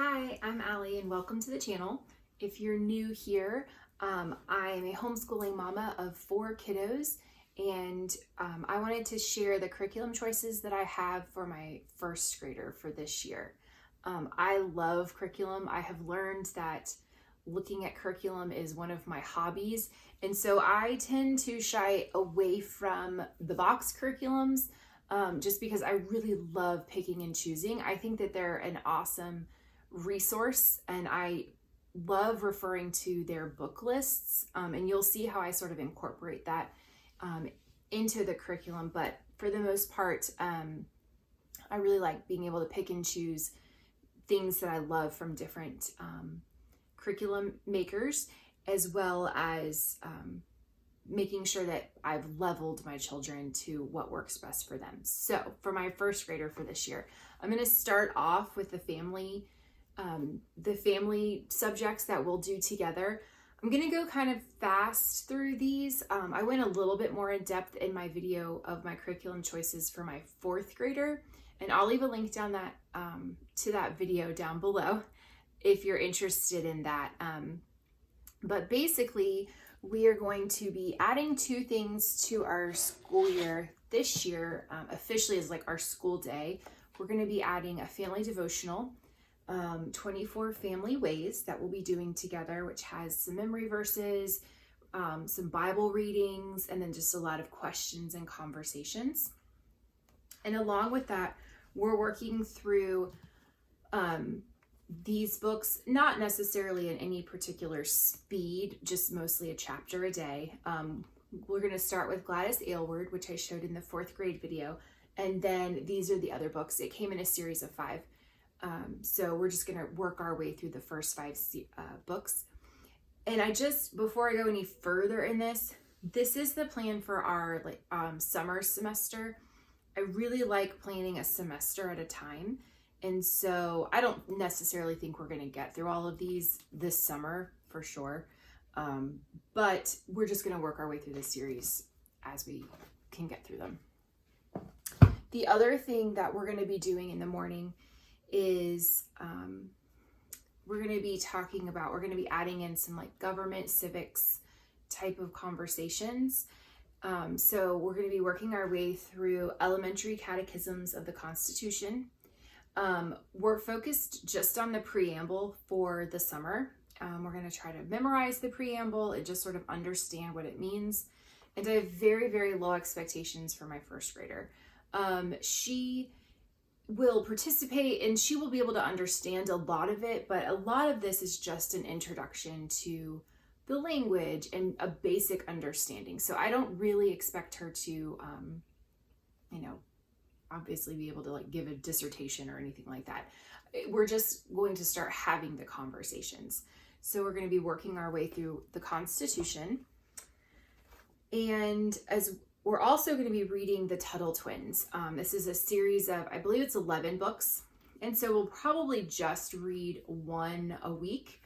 Hi, I'm Alli and welcome to the channel. If you're new here, I'm a homeschooling mama of 4 kiddos, and I wanted to share the curriculum choices that I have for my first grader for this year. I love curriculum. I have learned that looking at curriculum is one of my hobbies, and so I tend to shy away from the box curriculums just because I really love picking and choosing. I think that they're an awesome resource, and I love referring to their book lists, and you'll see how I sort of incorporate that into the curriculum. But for the most part, I really like being able to pick and choose things that I love from different curriculum makers, as well as making sure that I've leveled my children to what works best for them. So for my first grader for this year, I'm going to start off with the family subjects that we'll do together. I'm going to go kind of fast through these. I went a little bit more in depth in my video of my curriculum choices for my 4th grader, and I'll leave a link down that to that video down below if you're interested in that. But basically, we are going to be adding 2 things to our school year this year, officially as like our school day. We're going to be adding a family devotional, 24 family ways that we'll be doing together, which has some memory verses, some Bible readings, and then just a lot of questions and conversations. And along with that, we're working through these books, not necessarily in any particular speed, just mostly a chapter a day. We're going to start with Gladys Aylward, which I showed in the 4th grade video, and then these are the other books. It came in a series of 5. So we're just going to work our way through the first 5 books. And before I go any further in this is the plan for our summer semester. I really like planning a semester at a time. And so I don't necessarily think we're going to get through all of these this summer for sure. But we're just going to work our way through this series as we can get through them. The other thing that we're going to be doing in the morning is we're going to be adding in some like government civics type of conversations. So we're going to be working our way through elementary catechisms of the Constitution. We're focused just on the preamble for the summer. We're going to try to memorize the preamble and just sort of understand what it means. And I have very, very low expectations for my first grader. She will participate and she will be able to understand a lot of it, but a lot of this is just an introduction to the language and a basic understanding. So I don't really expect her to, obviously be able to like give a dissertation or anything like that. We're just going to start having the conversations. So we're going to be working our way through the Constitution. And as we're also going to be reading the Tuttle Twins. This is a series of, I believe it's 11 books. And so we'll probably just read 1 a week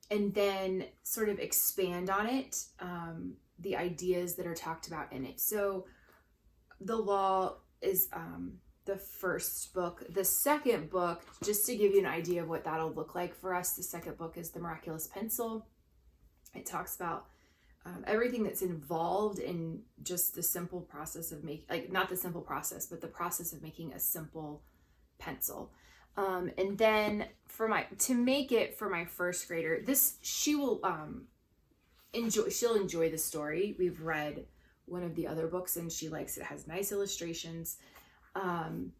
and then sort of expand on it, the ideas that are talked about in it. So the law is the first book. The second book, just to give you an idea of what that'll look like for us, the second book is The Miraculous Pencil. It talks about everything that's involved in just the simple process of not the simple process, but the process of making a simple pencil. And then to make it for my first grader, she'll enjoy the story. We've read one of the other books and she likes it. It has nice illustrations. And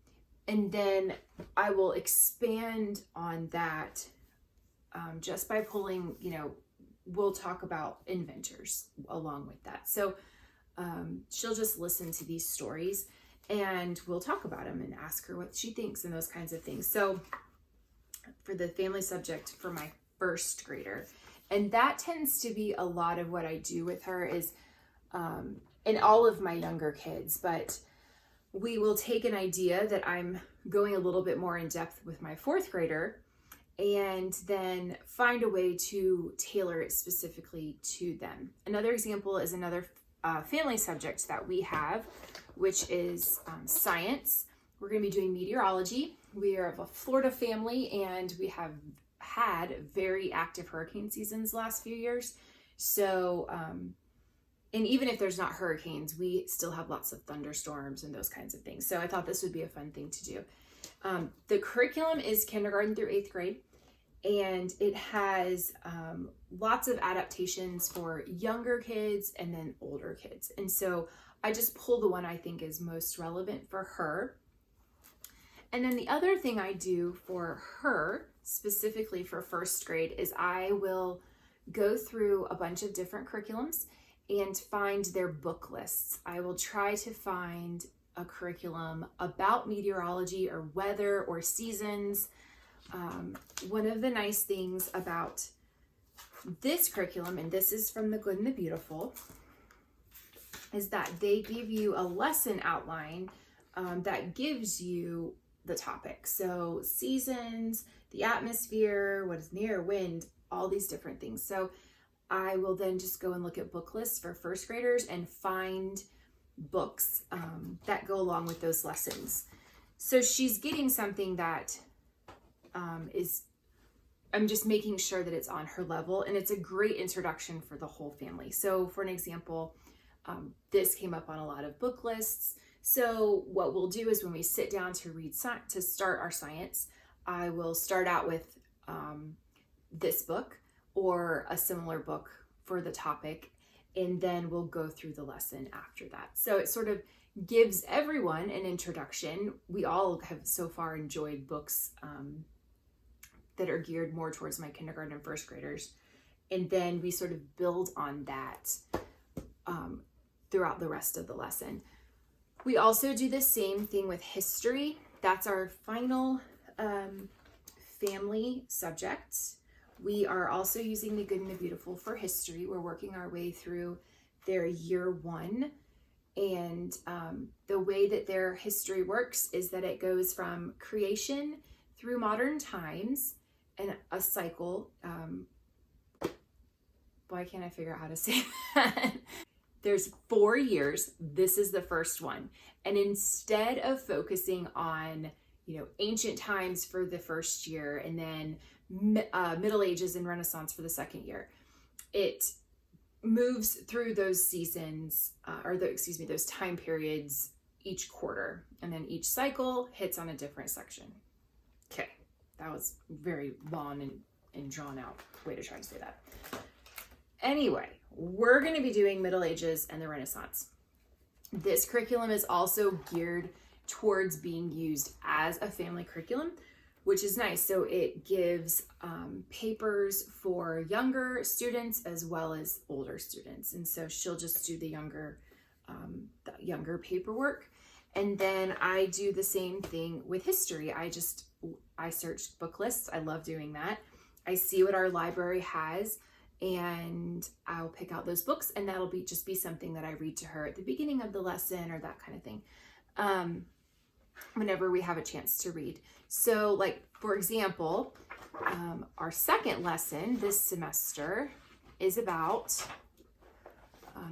then I will expand on that just by pulling, we'll talk about inventors along with that. So she'll just listen to these stories and we'll talk about them and ask her what she thinks and those kinds of things. So for the family subject for my first grader, and that tends to be a lot of what I do with her is in all of my younger kids, but we will take an idea that I'm going a little bit more in depth with my 4th grader and then find a way to tailor it specifically to them. Another example is another family subject that we have, which is science. We're going to be doing meteorology. We are of a Florida family, and we have had very active hurricane seasons the last few years. So, and even if there's not hurricanes, we still have lots of thunderstorms and those kinds of things. So I thought this would be a fun thing to do. The curriculum is kindergarten through 8th grade, and it has lots of adaptations for younger kids and then older kids. And so I just pulled the one I think is most relevant for her. And then the other thing I do for her, specifically for 1st grade, is I will go through a bunch of different curriculums and find their book lists. I will try to find a curriculum about meteorology or weather or seasons. One of the nice things about this curriculum, and this is from The Good and the Beautiful, is that they give you a lesson outline that gives you the topic. So seasons, the atmosphere, what is near, wind, all these different things. So I will then just go and look at book lists for 1st graders and find books that go along with those lessons. So she's getting something that I'm just making sure that it's on her level, and it's a great introduction for the whole family. So for an example, this came up on a lot of book lists. So what we'll do is when we sit down to read to start our science, I will start out with this book or a similar book for the topic, and then we'll go through the lesson after that. So it sort of gives everyone an introduction. We all have so far enjoyed books that are geared more towards my kindergarten and 1st graders. And then we sort of build on that throughout the rest of the lesson. We also do the same thing with history. That's our final family subject. We are also using The Good and the Beautiful for history. We're working our way through their year 1. And the way that their history works is that it goes from creation through modern times and a cycle. Why can't I figure out how to say that? There's 4 years. This is the first one. And instead of focusing on, ancient times for the first year and then Middle Ages and Renaissance for the 2nd year, it moves through those seasons, those time periods each quarter. And then each cycle hits on a different section. Okay, that was very long and drawn out way to try to say that. Anyway, we're going to be doing Middle Ages and the Renaissance. This curriculum is also geared towards being used as a family curriculum, which is nice. So it gives papers for younger students as well as older students. And so she'll just do the younger paperwork. And then I do the same thing with history. I searched book lists. I love doing that. I see what our library has, and I'll pick out those books, and that'll just be something that I read to her at the beginning of the lesson or that kind of thing. Whenever we have a chance to read. So like, for example, our 2nd lesson this semester is about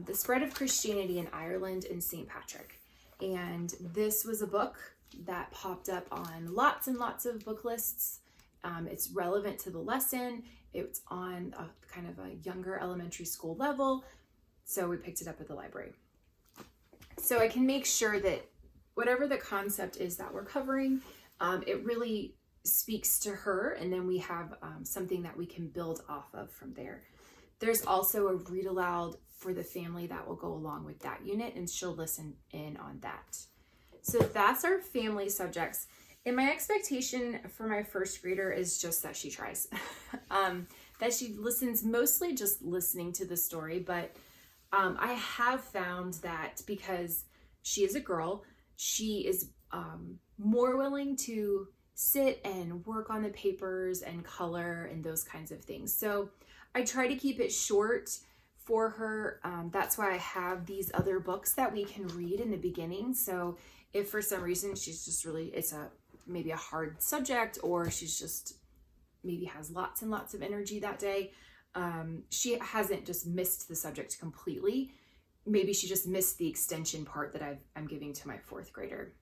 the spread of Christianity in Ireland and St. Patrick. And this was a book that popped up on lots and lots of book lists. It's relevant to the lesson. It's on a kind of a younger elementary school level. So we picked it up at the library. So I can make sure that whatever the concept is that we're covering, it really speaks to her, and then we have something that we can build off of from there. There's also a read aloud for the family that will go along with that unit, and she'll listen in on that. So that's our family subjects. And my expectation for my 1st grader is just that she tries, that she listens, mostly just listening to the story. But I have found that because she is a girl, she is more willing to sit and work on the papers and color and those kinds of things. So I try to keep it short for her. That's why I have these other books that we can read in the beginning. So if for some reason she's just it's maybe a hard subject, or she's just maybe has lots and lots of energy that day, she hasn't just missed the subject completely. Maybe she just missed the extension part that I'm giving to my 4th grader.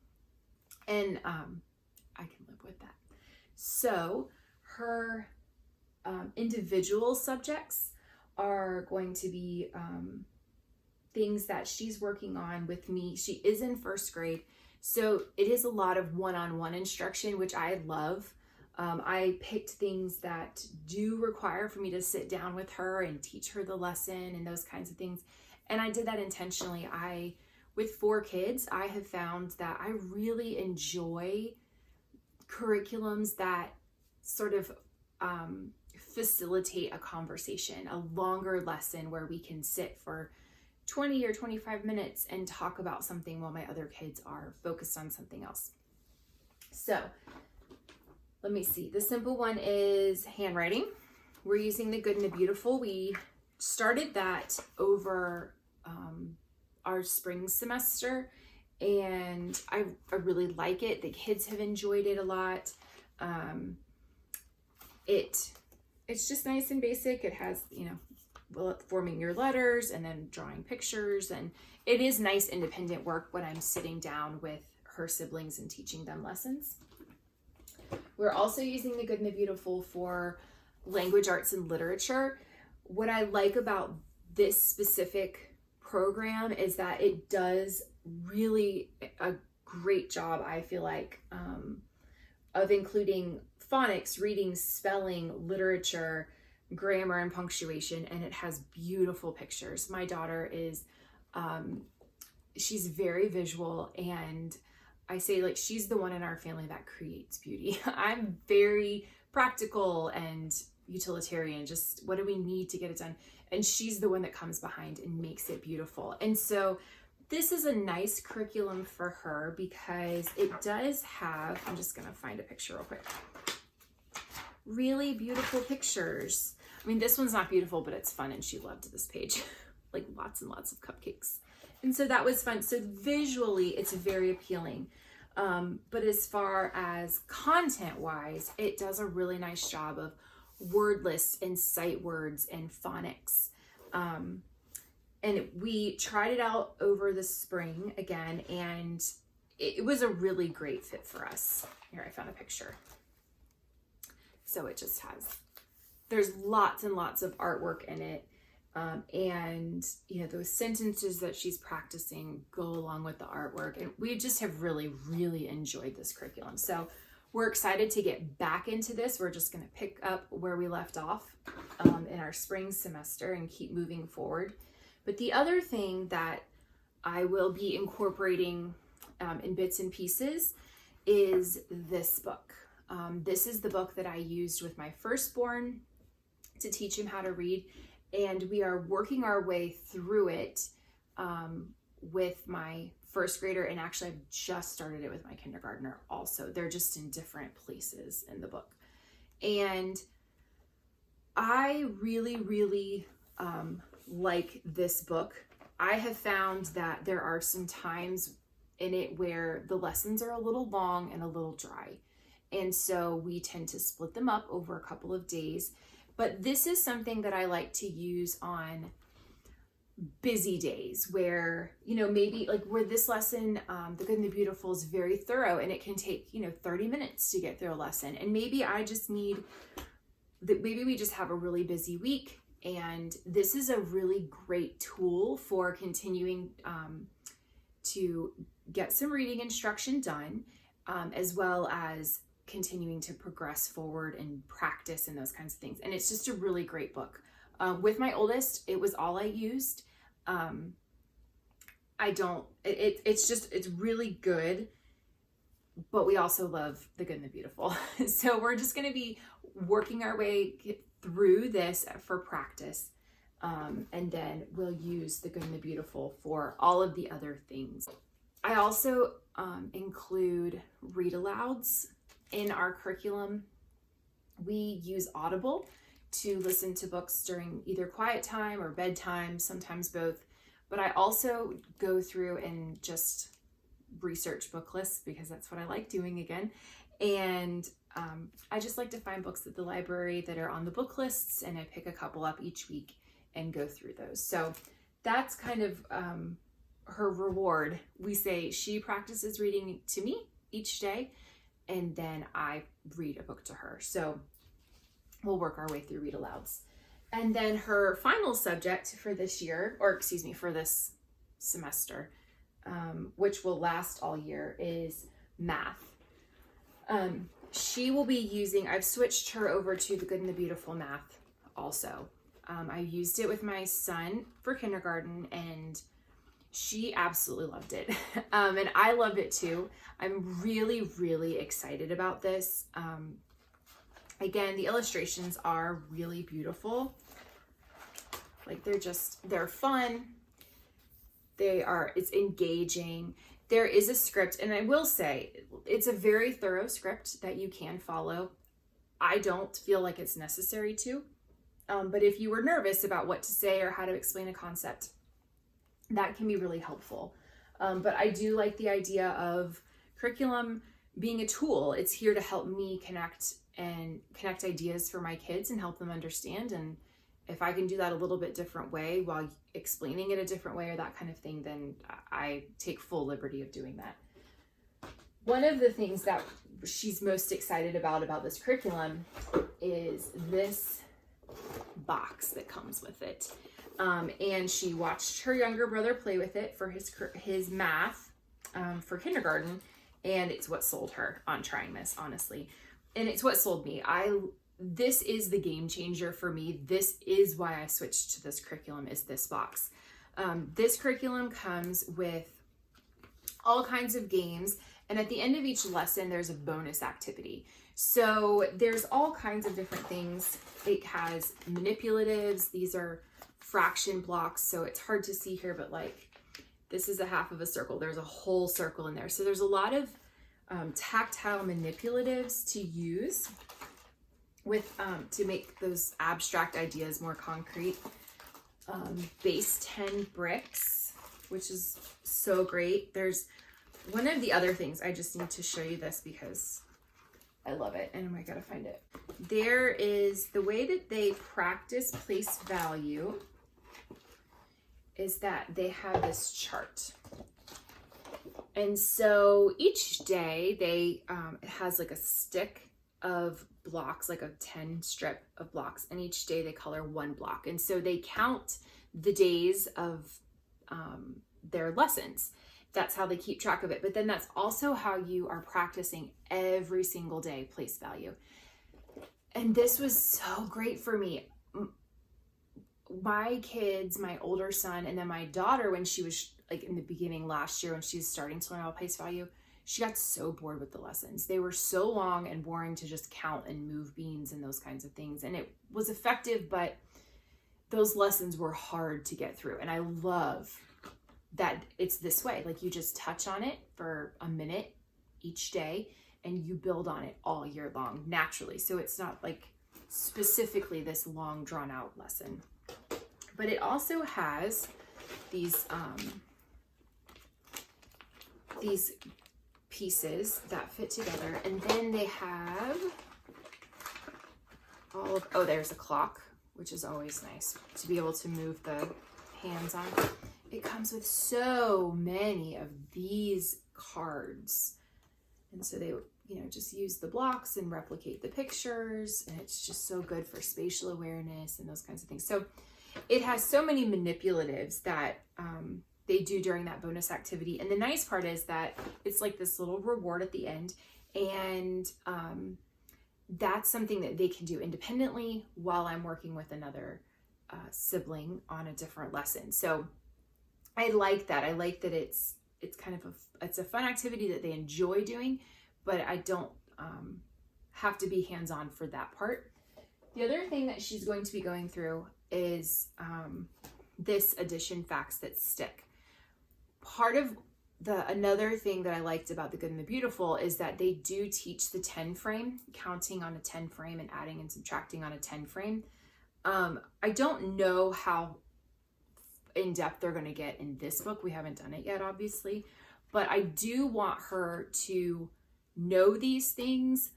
And I can live with that. So her individual subjects are going to be things that she's working on with me. She is in first grade, so it is a lot of one-on-one instruction, which I love. I picked things that do require for me to sit down with her and teach her the lesson and those kinds of things. And I did that intentionally. With 4 kids, I have found that I really enjoy curriculums that sort of facilitate a conversation, a longer lesson where we can sit for 20 or 25 minutes and talk about something while my other kids are focused on something else. So let me see. The simple one is handwriting. We're using the Good and the Beautiful. We started that over our spring semester, and I really like it. The kids have enjoyed it a lot. It's just nice and basic. It has, forming your letters and then drawing pictures, and it is nice independent work when I'm sitting down with her siblings and teaching them lessons. We're also using the Good and the Beautiful for language arts and literature. What I like about this specific program is that it does really a great job, I feel like, of including phonics, reading, spelling, literature, grammar, and punctuation, and it has beautiful pictures. My daughter is, she's very visual, and I say, like, she's the one in our family that creates beauty. I'm very practical and utilitarian, just what do we need to get it done? And she's the one that comes behind and makes it beautiful. And so this is a nice curriculum for her because it does have, I'm just gonna find a picture real quick, really beautiful pictures. I mean, this one's not beautiful, but it's fun, and she loved this page. Like lots and lots of cupcakes. And so that was fun. So visually, it's very appealing. But as far as content-wise, it does a really nice job of word lists and sight words and phonics. And we tried it out over the spring again, and it was a really great fit for us. Here, I found a picture. So it just has, there's lots and lots of artwork in it. And those sentences that she's practicing go along with the artwork, and we just have really, really enjoyed this curriculum. So we're excited to get back into this. We're just going to pick up where we left off in our spring semester and keep moving forward. But the other thing that I will be incorporating in bits and pieces is this book. This is the book that I used with my firstborn to teach him how to read. And we are working our way through it with my first grader. And actually, I've just started it with my kindergartner also. They're just in different places in the book. And I really, really like this book. I have found that there are some times in it where the lessons are a little long and a little dry. And so we tend to split them up over a couple of days. But this is something that I like to use on busy days where, maybe like where this lesson, The Good and the Beautiful, is very thorough, and it can take, 30 minutes to get through a lesson. And maybe I just need that. Maybe we just have a really busy week, and this is a really great tool for continuing to get some reading instruction done, as well as continuing to progress forward and practice and those kinds of things. And it's just a really great book. With my oldest, it was all I used. It's really good, but we also love The Good and the Beautiful. So we're just going to be working our way through this for practice. And then we'll use The Good and the Beautiful for all of the other things. I also include read alouds in our curriculum. We use Audible to listen to books during either quiet time or bedtime, sometimes both. But I also go through and just research book lists because that's what I like doing again. And I just like to find books at the library that are on the book lists, and I pick a couple up each week and go through those. So that's kind of her reward. We say she practices reading to me each day, and then I read a book to her. So we'll work our way through read alouds. And then her final subject for this year, or excuse me, for this semester, which will last all year, is math. She will be using, I've switched her over to the Good and the Beautiful math also. I used it with my son for kindergarten, and she absolutely loved it. And I loved it too. I'm really, really excited about this. Again, the illustrations are really beautiful. Like they're fun. It's engaging. There is a script, and I will say it's a very thorough script that you can follow. I don't feel like it's necessary to, but if you were nervous about what to say or how to explain a concept, that can be really helpful. But I do like the idea of curriculum being a tool. It's here to help me connect ideas for my kids and help them understand. And if I can do that a little bit different way while explaining it a different way or that kind of thing, then I take full liberty of doing that. One of the things that she's most excited about this curriculum is this box that comes with it. And she watched her younger brother play with it for his math for kindergarten, and it's what sold her on trying this, honestly. And it's what sold me. This is the game changer for me. This is why I switched to this curriculum, is this box. This curriculum comes with all kinds of games, and at the end of each lesson, there's a bonus activity. So there's all kinds of different things. It has manipulatives. These are fraction blocks, so it's hard to see here, but like this is a half of a circle. There's a whole circle in there. So there's a lot of tactile manipulatives to use with to make those abstract ideas more concrete. Base 10 bricks, which is so great. There's one of the other things, I just need to show you this because I love it, and I gotta find it. There is the way that they practice place value is that they have this chart. And so each day it has like a stick of blocks, like a 10 strip of blocks, and each day they color one block. And so they count the days of their lessons. That's how they keep track of it. But then that's also how you are practicing every single day place value. And this was so great for me. My kids, my older son, and then my daughter, when she was like in the beginning last year, when she was starting to learn about place value, she got so bored with the lessons. They were so long and boring to just count and move beans and those kinds of things. And it was effective, but those lessons were hard to get through. And I love that it's this way. Like you just touch on it for a minute each day and you build on it all year long naturally. So it's not like specifically this long drawn out lesson. But it also has these pieces that fit together, and then they have all of, oh, there's a clock, which is always nice to be able to move the hands on. It comes with so many of these cards, and so they just use the blocks and replicate the pictures, and it's just so good for spatial awareness and those kinds of things. So it has so many manipulatives that they do during that bonus activity. And the nice part is that it's like this little reward at the end. And that's something that they can do independently while I'm working with another sibling on a different lesson. So I like that. I like that it's kind of it's a fun activity that they enjoy doing, but I don't have to be hands-on for that part. The other thing that she's going to be going through is this addition facts that stick. Part of another thing that I liked about the Good and the Beautiful is that they do teach the 10 frame, counting on a 10 frame and adding and subtracting on a 10 frame. I don't know how in depth they're going to get in this book. We haven't done it yet, obviously, but I do want her to know these things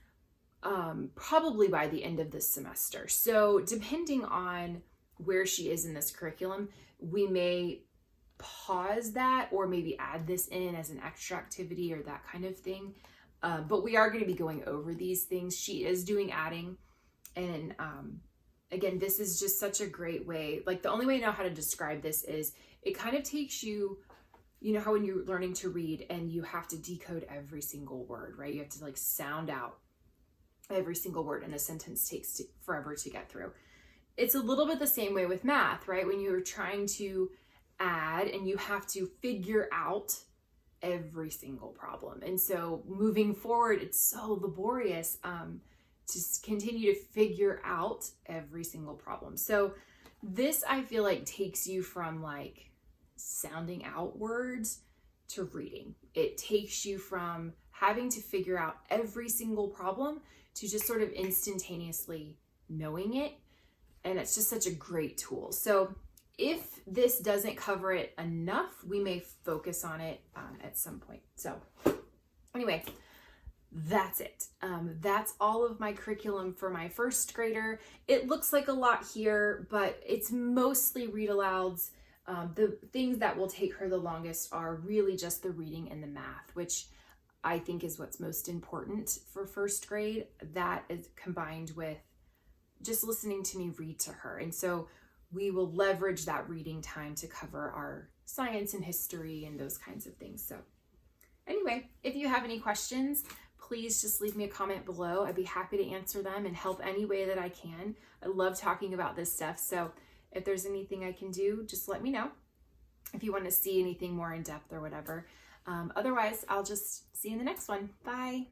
probably by the end of this semester. So depending on where she is in this curriculum, we may pause that or maybe add this in as an extra activity or that kind of thing. but we are going to be going over these things. She is doing adding, and again, this is just such a great way. Like, the only way I know how to describe this is it kind of takes you, you know how when you're learning to read and you have to decode every single word, right? You have to like sound out every single word, and a sentence takes forever to get through. It's a little bit the same way with math, right? When you're trying to add and you have to figure out every single problem. And so moving forward, it's so laborious to continue to figure out every single problem. So this, I feel like, takes you from like sounding out words to reading. It takes you from having to figure out every single problem to just sort of instantaneously knowing it. And it's just such a great tool. So if this doesn't cover it enough, we may focus on it at some point. So anyway, that's it. That's all of my curriculum for my first grader. It looks like a lot here, but it's mostly read alouds. The things that will take her the longest are really just the reading and the math, which I think is what's most important for first grade. That is combined with just listening to me read to her. And so we will leverage that reading time to cover our science and history and those kinds of things. So anyway, if you have any questions, please just leave me a comment below. I'd be happy to answer them and help any way that I can. I love talking about this stuff. So if there's anything I can do, just let me know if you want to see anything more in depth or whatever. Otherwise, I'll just see you in the next one. Bye.